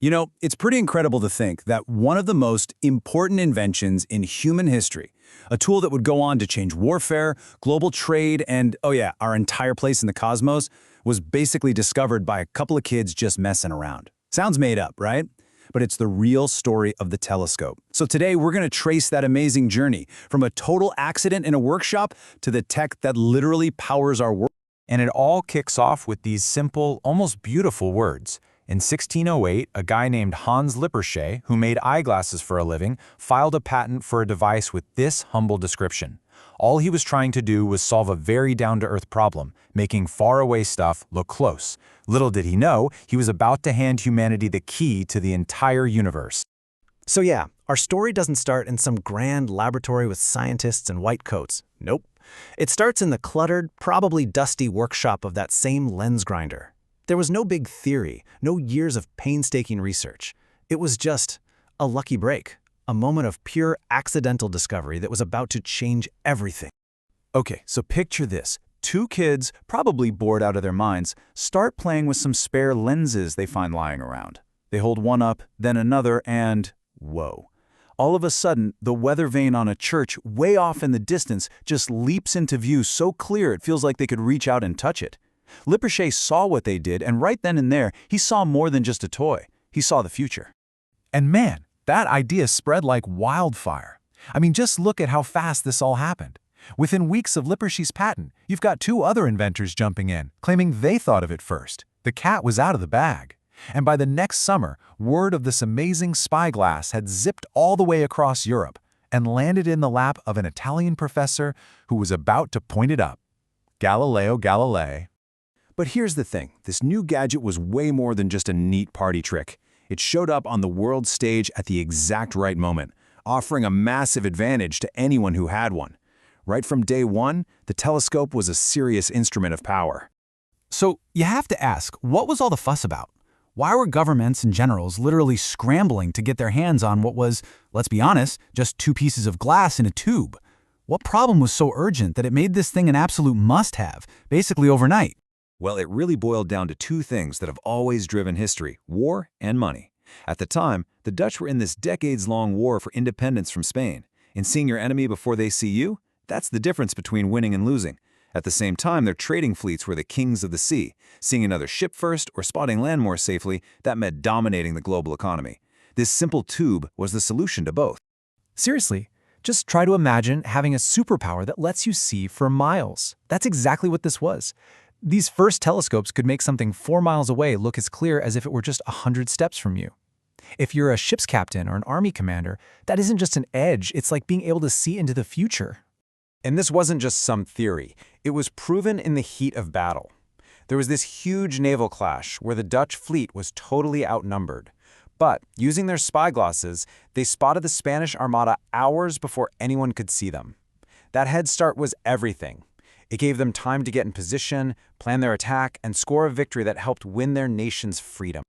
You know, it's pretty incredible to think that one of the most important inventions in human history, a tool that would go on to change warfare, global trade, and, oh yeah, our entire place in the cosmos, was basically discovered by a couple of kids just messing around. Sounds made up, right? But it's the real story of the telescope. So today we're going to trace that amazing journey from a total accident in a workshop to the tech that literally powers our world. And it all kicks off with these simple, almost beautiful words. In 1608, a guy named Hans Lippershey, who made eyeglasses for a living, filed a patent for a device with this humble description. All he was trying to do was solve a very down-to-earth problem, making faraway stuff look close. Little did he know, he was about to hand humanity the key to the entire universe. So yeah, our story doesn't start in some grand laboratory with scientists in white coats. Nope. It starts in the cluttered, probably dusty workshop of that same lens grinder. There was no big theory, no years of painstaking research. It was just a lucky break, a moment of pure accidental discovery that was about to change everything. Okay, so picture this. Two kids, probably bored out of their minds, start playing with some spare lenses they find lying around. They hold one up, then another, and whoa. All of a sudden, the weather vane on a church way off in the distance just leaps into view so clear it feels like they could reach out and touch it. Lippershey saw what they did, and right then and there, he saw more than just a toy. He saw the future. And man, that idea spread like wildfire. I mean, just look at how fast this all happened. Within weeks of Lippershey's patent, you've got two other inventors jumping in, claiming they thought of it first. The cat was out of the bag. And by the next summer, word of this amazing spyglass had zipped all the way across Europe and landed in the lap of an Italian professor who was about to point it up. Galileo Galilei. But here's the thing, this new gadget was way more than just a neat party trick. It showed up on the world stage at the exact right moment, offering a massive advantage to anyone who had one. Right from day one, the telescope was a serious instrument of power. So you have to ask, what was all the fuss about? Why were governments and generals literally scrambling to get their hands on what was, let's be honest, just two pieces of glass in a tube? What problem was so urgent that it made this thing an absolute must-have, basically overnight? Well, it really boiled down to two things that have always driven history: war and money. At the time, the Dutch were in this decades-long war for independence from Spain. And seeing your enemy before they see you, that's the difference between winning and losing. At the same time, their trading fleets were the kings of the sea. Seeing another ship first or spotting land more safely, that meant dominating the global economy. This simple tube was the solution to both. Seriously, just try to imagine having a superpower that lets you see for miles. That's exactly what this was. These first telescopes could make something 4 miles away look as clear as if it were just 100 steps from you. If you're a ship's captain or an army commander, that isn't just an edge, it's like being able to see into the future. And this wasn't just some theory. It was proven in the heat of battle. There was this huge naval clash where the Dutch fleet was totally outnumbered. But using their spyglasses, they spotted the Spanish Armada hours before anyone could see them. That head start was everything. It gave them time to get in position, plan their attack, and score a victory that helped win their nation's freedom.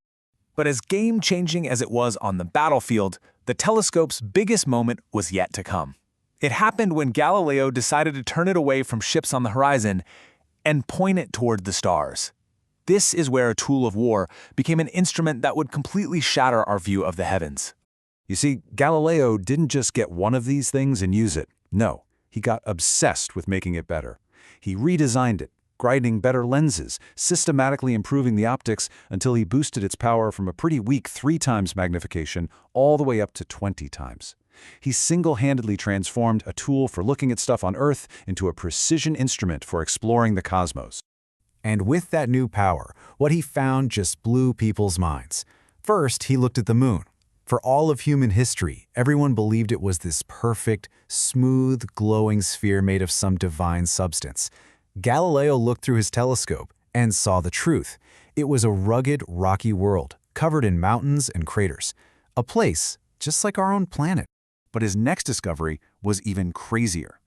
But as game-changing as it was on the battlefield, the telescope's biggest moment was yet to come. It happened when Galileo decided to turn it away from ships on the horizon and point it toward the stars. This is where a tool of war became an instrument that would completely shatter our view of the heavens. You see, Galileo didn't just get one of these things and use it. No, he got obsessed with making it better. He redesigned it, grinding better lenses, systematically improving the optics until he boosted its power from a pretty weak 3 times magnification all the way up to 20 times. He single-handedly transformed a tool for looking at stuff on Earth into a precision instrument for exploring the cosmos. And with that new power, what he found just blew people's minds. First, he looked at the moon. For all of human history, everyone believed it was this perfect, smooth, glowing sphere made of some divine substance. Galileo looked through his telescope and saw the truth. It was a rugged, rocky world, covered in mountains and craters. A place just like our own planet. But his next discovery was even crazier.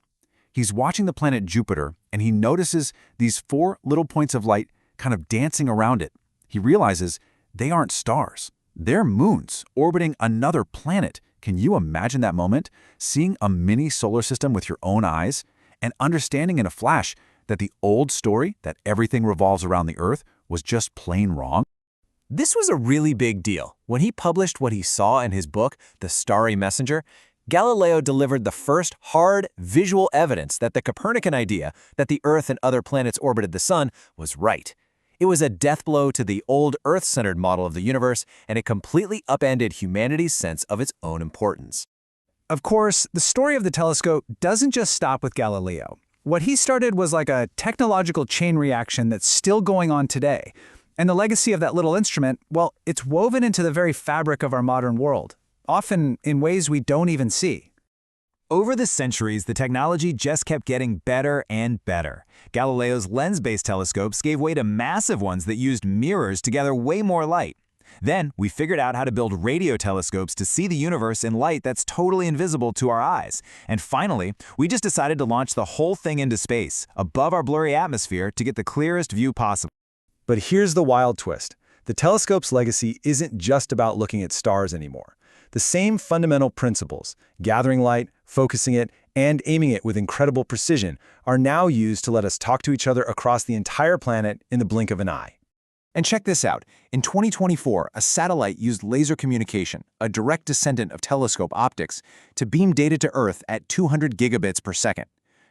He's watching the planet Jupiter, and he notices these 4 little points of light kind of dancing around it. He realizes they aren't stars. They're moons orbiting another planet. Can you imagine that moment? Seeing a mini solar system with your own eyes and understanding in a flash that the old story that everything revolves around the Earth was just plain wrong? This was a really big deal. When he published what he saw in his book, The Starry Messenger, Galileo delivered the first hard, visual evidence that the Copernican idea that the Earth and other planets orbited the Sun was right. It was a death blow to the old Earth-centered model of the universe, and it completely upended humanity's sense of its own importance. Of course, the story of the telescope doesn't just stop with Galileo. What he started was like a technological chain reaction that's still going on today. And the legacy of that little instrument, well, it's woven into the very fabric of our modern world, often in ways we don't even see. Over the centuries, the technology just kept getting better and better. Galileo's lens-based telescopes gave way to massive ones that used mirrors to gather way more light. Then, we figured out how to build radio telescopes to see the universe in light that's totally invisible to our eyes. And finally, we just decided to launch the whole thing into space, above our blurry atmosphere, to get the clearest view possible. But here's the wild twist. The telescope's legacy isn't just about looking at stars anymore. The same fundamental principles, gathering light, focusing it, and aiming it with incredible precision, are now used to let us talk to each other across the entire planet in the blink of an eye. And check this out. In 2024, a satellite used laser communication, a direct descendant of telescope optics, to beam data to Earth at 200 gigabits per second.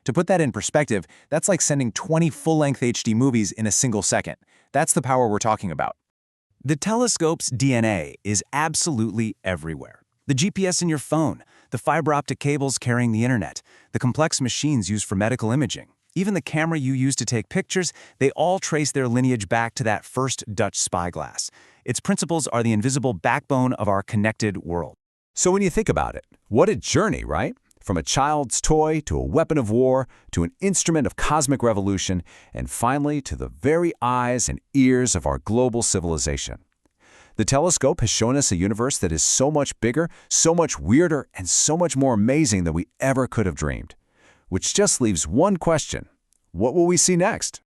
To put that in perspective, that's like sending 20 full-length HD movies in a single second. That's the power we're talking about. The telescope's DNA is absolutely everywhere. The GPS in your phone, the fiber optic cables carrying the internet, the complex machines used for medical imaging, even the camera you use to take pictures, they all trace their lineage back to that first Dutch spyglass. Its principles are the invisible backbone of our connected world. So when you think about it, what a journey, right? From a child's toy to a weapon of war to an instrument of cosmic revolution, and finally to the very eyes and ears of our global civilization. The telescope has shown us a universe that is so much bigger, so much weirder, and so much more amazing than we ever could have dreamed. Which just leaves one question. What will we see next?